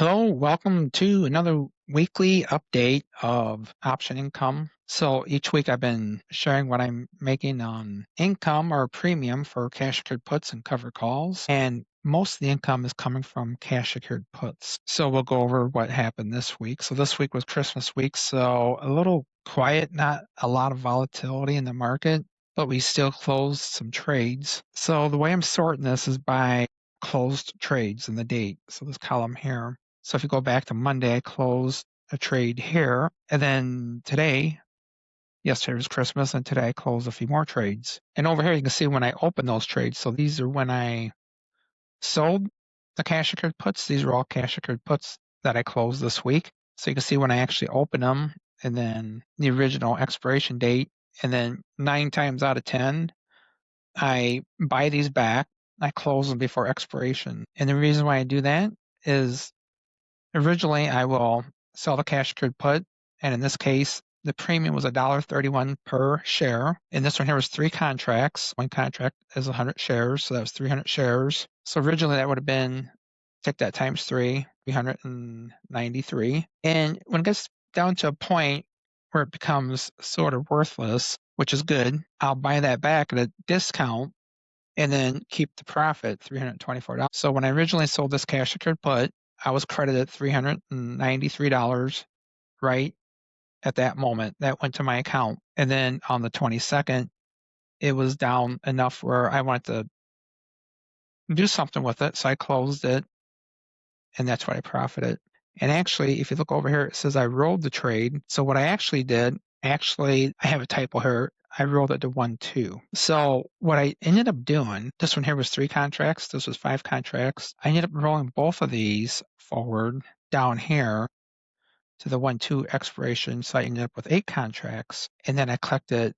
Hello, welcome to another weekly update of option income. So each week I've been sharing what I'm making on income or premium for cash secured puts and covered calls. And most of the income is coming from cash secured puts. So we'll go over what happened this week. So this week was Christmas week, so a little quiet, not a lot of volatility in the market, but we still closed some trades. So the way I'm sorting this is by closed trades and the date. So this column here. So if you go back to Monday, I closed a trade here. And then yesterday was Christmas, and today I closed a few more trades. And over here, you can see when I opened those trades. So these are when I sold the cash secured puts. These are all cash secured puts that I closed this week. So you can see when I actually open them and then the original expiration date. And then 9 times out of 10, I buy these back. I close them before expiration. And the reason why I do that is originally I will sell the cash secured put, and in this case, the premium was $1.31 per share. And this one here was 3 contracts. One contract is 100 shares, so that was 300 shares. So originally that would have been, take that times 3, 393. And when it gets down to a point where it becomes sort of worthless, which is good, I'll buy that back at a discount and then keep the profit, $324. So when I originally sold this cash secured put, I was credited $393 right at that moment. That went to my account. And then on the 22nd, it was down enough where I wanted to do something with it. So I closed it, and that's what I profited. And actually, if you look over here, it says I rolled the trade. So what I actually did, I have a typo here. I rolled it to 1-2. So what I ended up doing, this one here was 3 contracts. This was 5 contracts. I ended up rolling both of these forward down here to the 1-2 expiration. So I ended up with 8 contracts. And then I collected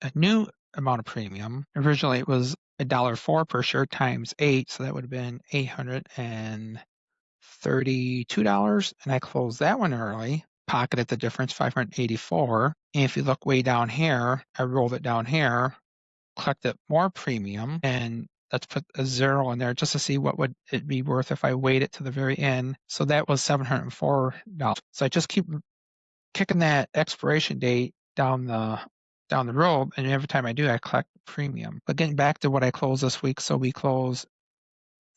a new amount of premium. Originally it was $1.04 per share times 8. So that would have been $832. And I closed that one early. Pocketed the difference, 584. And if you look way down here, I rolled it down here, collected more premium, and let's put a 0 in there just to see what would it be worth if I waited to the very end. So that was $704. So I just keep kicking that expiration date down the road, and every time I do, I collect premium. But getting back to what I closed this week, so we closed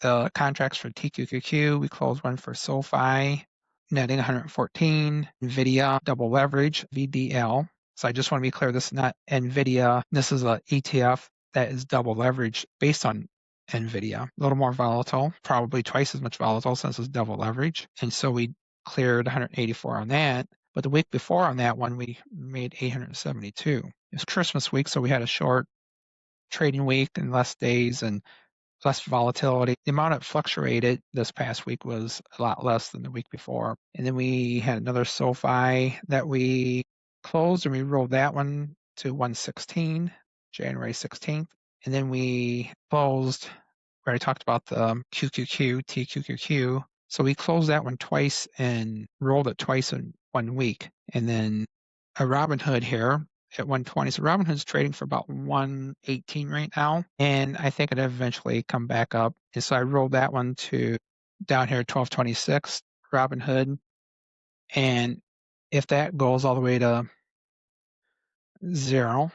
the contracts for TQQQ, we closed one for SoFi, netting 114, NVIDIA, double leverage, VDL. So I just want to be clear, this is not NVIDIA. This is a ETF that is double leverage based on NVIDIA. A little more volatile, probably twice as much volatile since it's double leverage. And so we cleared 184 on that. But the week before on that one, we made 872. It was Christmas week, so we had a short trading week and less days and less volatility. The amount it fluctuated this past week was a lot less than the week before. And then we had another SoFi that we closed, and we rolled that one to 116, January 16th. And then we closed, we already talked about the QQQ, TQQQ. So we closed that one twice and rolled it twice in 1 week. And then a Robinhood here at 120. So Robinhood's trading for about 118 right now, and I think it'll eventually come back up. And so I rolled that one to down here at 1226 Robinhood, and if that goes all the way to 0,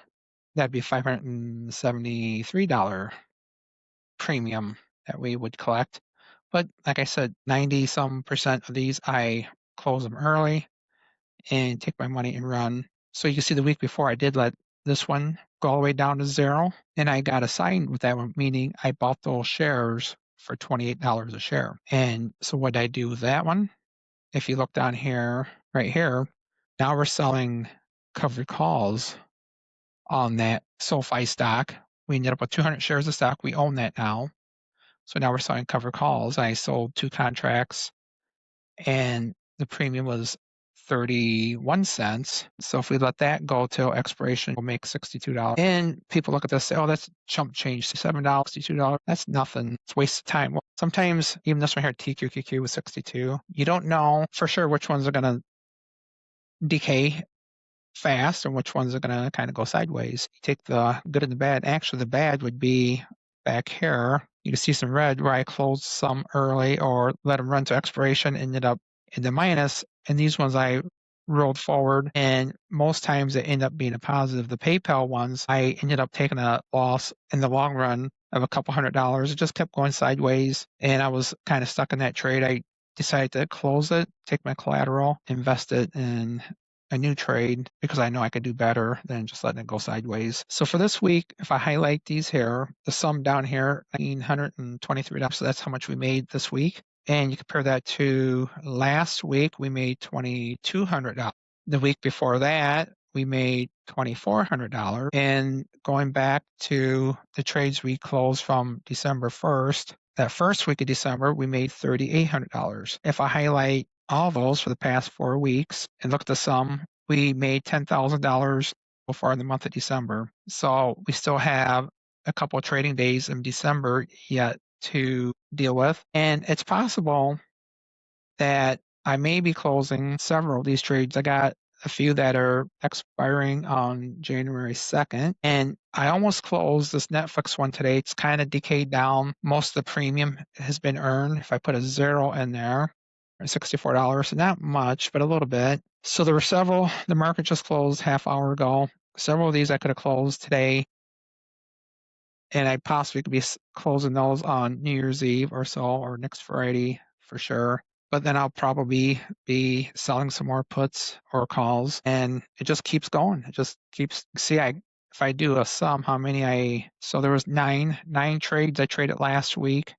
that'd be $573 premium that we would collect. But like I said, 90% of these I close them early and take my money and run. So you can see the week before I did let this one go all the way down to 0, and I got assigned with that one, meaning I bought those shares for $28 a share. And so what did I do with that one? If you look down here, right here, now we're selling covered calls on that SoFi stock. We ended up with 200 shares of stock. We own that now. So now we're selling covered calls. I sold 2 contracts, and the premium was 31 cents. So if we let that go till expiration, we'll make $62. And people look at this and say, oh, that's chump change, $7, $62. That's nothing. It's a waste of time. Well, sometimes even this one here, TQQQ was 62. You don't know for sure which ones are going to decay fast and which ones are going to kind of go sideways. You take the good and the bad. Actually, the bad would be back here. You can see some red where I closed some early or let them run to expiration, ended up in the minus. And these ones I rolled forward, and most times they end up being a positive. The PayPal ones, I ended up taking a loss in the long run of a couple $100. It just kept going sideways, and I was kind of stuck in that trade. I decided to close it, take my collateral, invest it in a new trade because I know I could do better than just letting it go sideways. So for this week, if I highlight these here, the sum down here, $1,923. So that's how much we made this week. And you compare that to last week, we made $2,200. The week before that, we made $2,400. And going back to the trades we closed from December 1st, that first week of December, we made $3,800. If I highlight all those for the past 4 weeks and look at the sum, we made $10,000 so far in the month of December. So we still have a couple of trading days in December yet to deal with. And it's possible that I may be closing several of these trades. I got a few that are expiring on January 2nd. And I almost closed this Netflix one today. It's kind of decayed down. Most of the premium has been earned. If I put a 0 in there, $64, so not much, but a little bit. So there were several. The market just closed half hour ago. Several of these I could have closed today, and I possibly could be closing those on New Year's Eve or so, or next Friday for sure. But then I'll probably be selling some more puts or calls, and it just keeps going. It just keeps. See, if I do a sum, how many so there was nine trades I traded last week,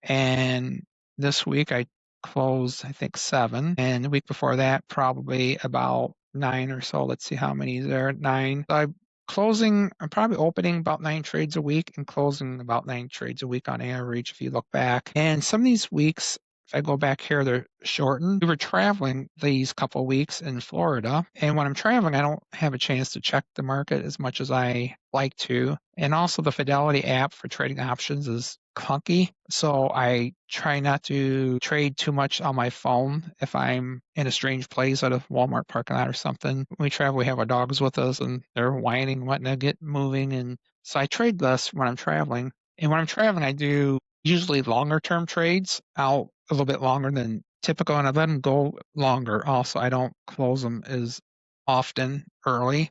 and this week I closed, I think 7, and the week before that probably about 9 or so. Let's see how many there. 9. So I'm probably opening about 9 trades a week and closing about 9 trades a week on average if you look back. And some of these weeks, if I go back here, they're shortened. We were traveling these couple weeks in Florida, and when I'm traveling, I don't have a chance to check the market as much as I like to. And also the Fidelity app for trading options is clunky, so I try not to trade too much on my phone if I'm in a strange place at a Walmart parking lot or something. When we travel, we have our dogs with us, and they're whining, wanting to get moving, and so I trade less when I'm traveling. And when I'm traveling, I do usually longer term trades out a little bit longer than typical, and I let them go longer. Also, I don't close them as often early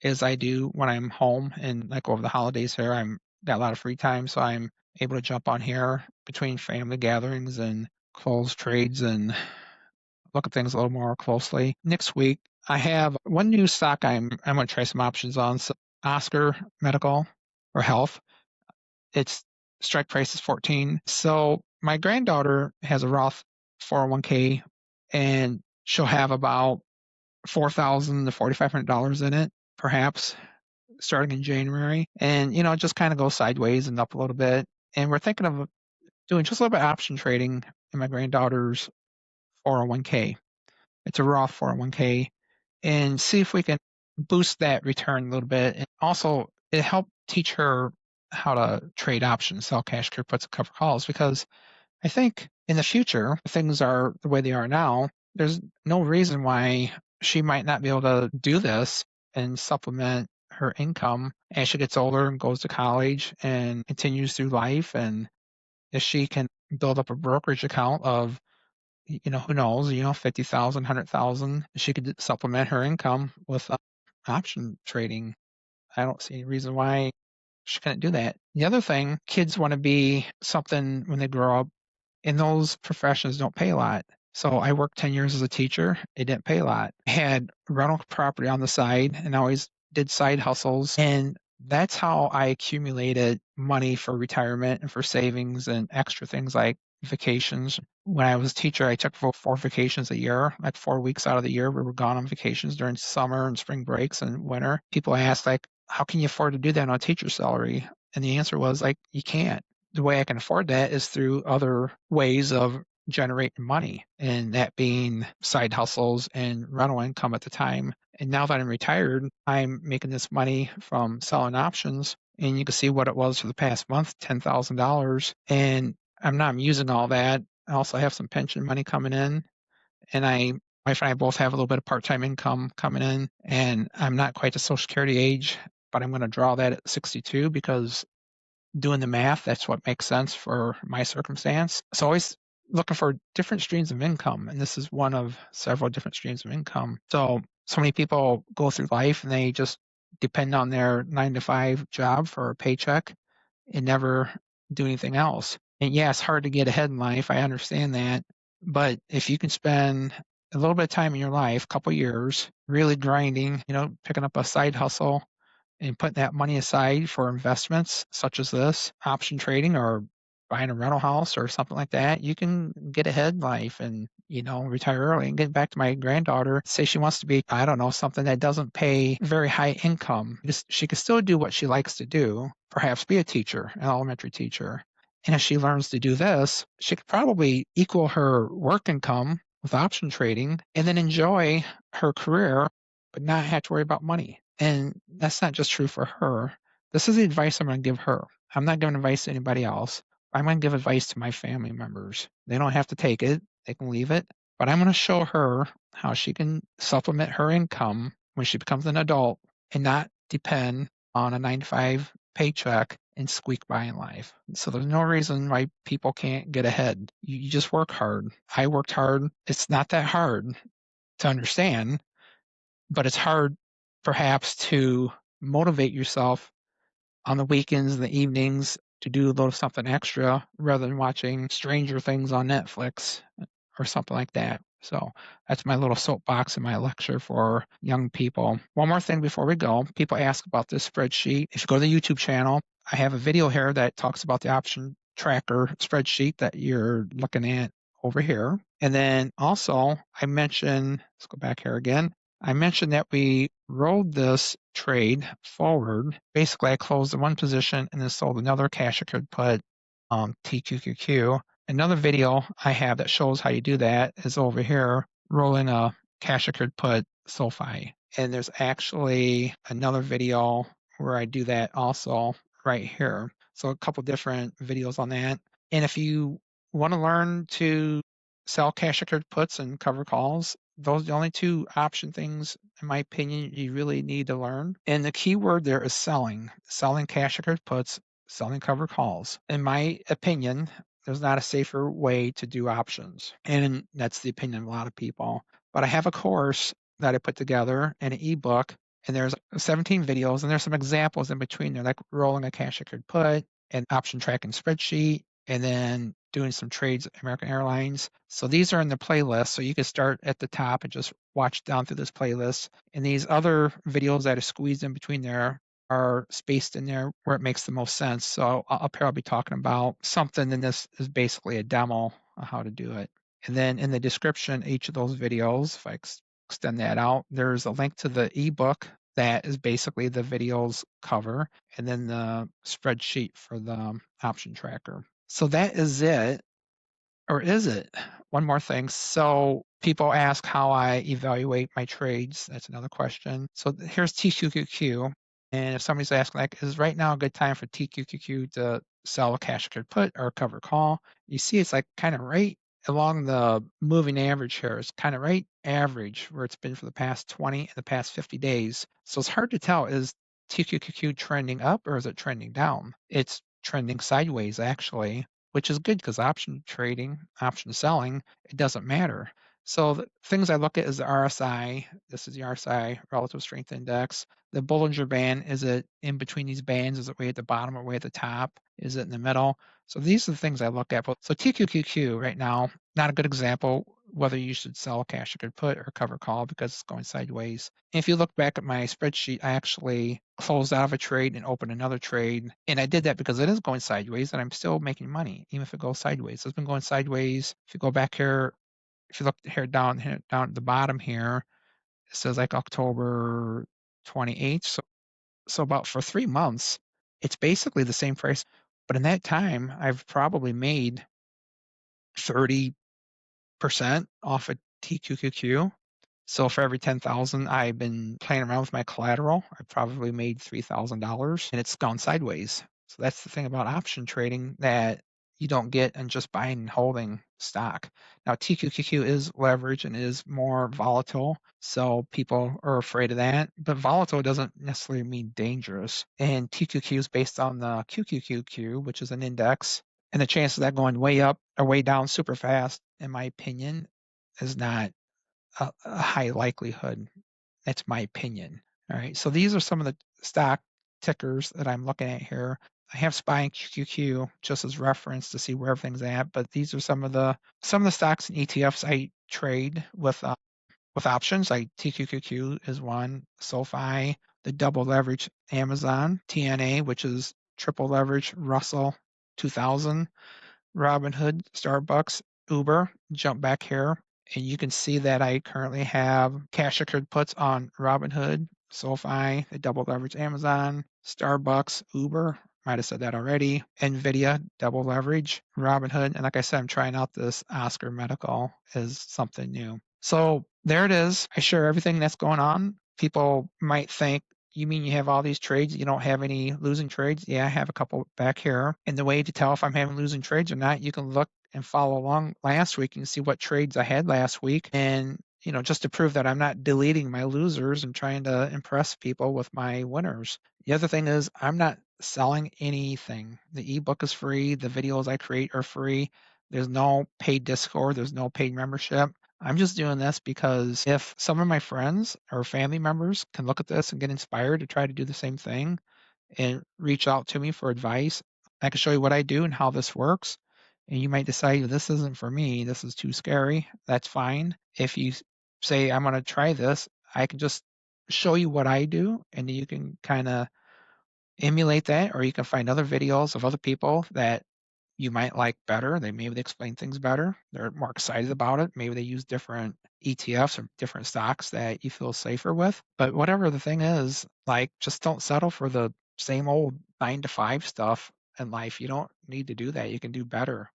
as I do when I'm home, and like over the holidays here, I'm got a lot of free time, so I'm able to jump on here between family gatherings and close trades and look at things a little more closely. Next week, I have one new stock I'm going to try some options on. So Oscar Medical or Health. Its strike price is 14. So my granddaughter has a Roth 401k, and she'll have about $4,000 to $4,500 in it, perhaps, starting in January. And, it just kind of goes sideways and up a little bit. And we're thinking of doing just a little bit of option trading in my granddaughter's 401k. It's a Roth 401k, and see if we can boost that return a little bit. And also, it helped teach her how to trade options, sell cash, clear puts, and cover calls, because I think in the future, if things are the way they are now, there's no reason why she might not be able to do this and supplement her income as she gets older and goes to college and continues through life. And if she can build up a brokerage account of, who knows, 50,000, 100,000, she could supplement her income with option trading. I don't see any reason why she couldn't do that. The other thing, kids want to be something when they grow up, and those professions don't pay a lot. So I worked 10 years as a teacher. It didn't pay a lot. I had rental property on the side and I always did side hustles. And that's how I accumulated money for retirement and for savings and extra things like vacations. When I was a teacher, I took 4 vacations a year, like 4 weeks out of the year. We were gone on vacations during summer and spring breaks and winter. People asked, like, how can you afford to do that on a teacher's salary? And the answer was, like, you can't. The way I can afford that is through other ways of generating money, and that being side hustles and rental income at the time. And now that I'm retired, I'm making this money from selling options, and you can see what it was for the past month, $10,000. And I'm not using all that. I also have some pension money coming in, and my wife and I both have a little bit of part-time income coming in, and I'm not quite the Social Security age, but I'm going to draw that at 62 because doing the math. That's what makes sense for my circumstance. So always looking for different streams of income. And this is one of several different streams of income. So many people go through life and they just depend on their 9 to 5 job for a paycheck and never do anything else. And yeah, it's hard to get ahead in life. I understand that. But if you can spend a little bit of time in your life, a couple years, really grinding, picking up a side hustle and putting that money aside for investments such as this, option trading or buying a rental house or something like that, you can get ahead in life and, retire early. And get back to my granddaughter, say she wants to be, I don't know, something that doesn't pay very high income. She can still do what she likes to do, perhaps be a teacher, an elementary teacher. And if she learns to do this, she could probably equal her work income with option trading and then enjoy her career, but not have to worry about money. And that's not just true for her. This is the advice I'm going to give her. I'm not giving advice to anybody else. I'm going to give advice to my family members. They don't have to take it, they can leave it. But I'm going to show her how she can supplement her income when she becomes an adult and not depend on a 9 to 5 paycheck and squeak by in life. So there's no reason why people can't get ahead. You just work hard. I worked hard. It's not that hard to understand, but it's hard perhaps to motivate yourself on the weekends and the evenings to do a little something extra rather than watching Stranger Things on Netflix or something like that. So that's my little soapbox in my lecture for young people. One more thing before we go. People ask about this spreadsheet. If you go to the YouTube channel, I have a video here that talks about the option tracker spreadsheet that you're looking at over here. And then also I mentioned, let's go back here again. I mentioned that we rolled this trade forward. Basically, I closed the one position and then sold another cash accrued put, TQQQ. Another video I have that shows how you do that is over here, rolling a cash accrued put SoFi. And there's actually another video where I do that also right here. So a couple different videos on that. And if you want to learn to sell cash accrued puts and cover calls, those are the only two option things, in my opinion, you really need to learn. And the key word there is selling cash accrued puts, selling cover calls. In my opinion, there's not a safer way to do options. And that's the opinion of a lot of people. But I have a course that I put together in an ebook, and there's 17 videos, and there's some examples in between there, like rolling a cash accrued put and option tracking spreadsheet, and then doing some trades at American Airlines. So these are in the playlist. So you can start at the top and just watch down through this playlist. And these other videos that are squeezed in between there are spaced in there where it makes the most sense. So up here I'll be talking about something, and this is basically a demo of how to do it. And then in the description, each of those videos, if I extend that out, there's a link to the ebook that is basically the videos cover, and then the spreadsheet for the option tracker. So that is it. Or is it? One more thing. So people ask how I evaluate my trades. That's another question. So here's TQQQ. And if somebody's asking, like, is right now a good time for TQQQ to sell a cash accrued put or cover call? You see, it's like kind of right along the moving average here. It's kind of right average where it's been for the past 20 and the past 50 days. So it's hard to tell, is TQQQ trending up or is it trending down? It's trending sideways, actually, which is good because option trading, option selling, it doesn't matter. So the things I look at is the RSI. This is the RSI, Relative Strength Index. The Bollinger Band, is it in between these bands? Is it way at the bottom or way at the top? Is it in the middle? So these are the things I look at. So TQQQ right now, not a good example whether you should sell a cash accrued put or cover call because it's going sideways. And if you look back at my spreadsheet, I actually closed out of a trade and opened another trade. And I did that because it is going sideways and I'm still making money, even if it goes sideways. It's been going sideways. If you go back here, if you look down at the bottom here, it says like October 28th. So about for 3 months, it's basically the same price. But in that time, I've probably made 30% off of TQQQ. So for every 10,000 I've been playing around with my collateral, I probably made $3,000 and it's gone sideways. So that's the thing about option trading, that you don't get in just buying and holding stock. Now, TQQQ is leverage and is more volatile, so people are afraid of that. But volatile doesn't necessarily mean dangerous. And TQQ is based on the QQQQ, which is an index, and the chance of that going way up or way down super fast, in my opinion, is not a high likelihood. That's my opinion. All right, so these are some of the stock tickers that I'm looking at here. I have SPY and QQQ just as reference to see where everything's at, but these are some of the stocks and ETFs I trade with options. Like TQQQ is one, SoFi, the double leverage Amazon, TNA, which is triple leverage Russell 2000, Robinhood, Starbucks, Uber. Jump back here, and you can see that I currently have cash secured puts on Robinhood, SoFi, the double leverage Amazon, Starbucks, Uber. Might have said that already. Nvidia, double leverage, Robinhood, and like I said, I'm trying out this Oscar Medical as something new. So there it is. I share everything that's going on. People might think, you mean you have all these trades, you don't have any losing trades? Yeah, I have a couple back here. And the way to tell if I'm having losing trades or not, you can look and follow along last week and see what trades I had last week. And, just to prove that I'm not deleting my losers and trying to impress people with my winners. The other thing is I'm not selling anything. The ebook is free. The videos I create are free. There's no paid Discord. There's no paid membership. I'm just doing this because if some of my friends or family members can look at this and get inspired to try to do the same thing and reach out to me for advice, I can show you what I do and how this works. And you might decide this isn't for me, this is too scary. That's fine. If you say, I'm going to try this, I can just show you what I do and you can kind of emulate that, or you can find other videos of other people that you might like better. Maybe they explain things better. They're more excited about it. Maybe they use different ETFs or different stocks that you feel safer with. But whatever the thing is, just don't settle for the same old 9 to 5 stuff in life. You don't need to do that. You can do better.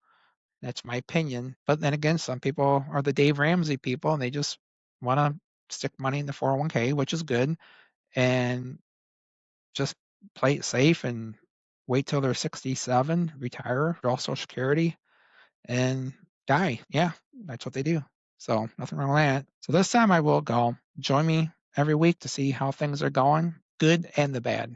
That's my opinion. But then again, some people are the Dave Ramsey people and they just want to stick money in the 401k, which is good, and just play it safe and wait till they're 67, retire, draw Social Security, and die. Yeah, that's what they do. So nothing wrong with that. So this time I will go. Join me every week to see how things are going, good and the bad.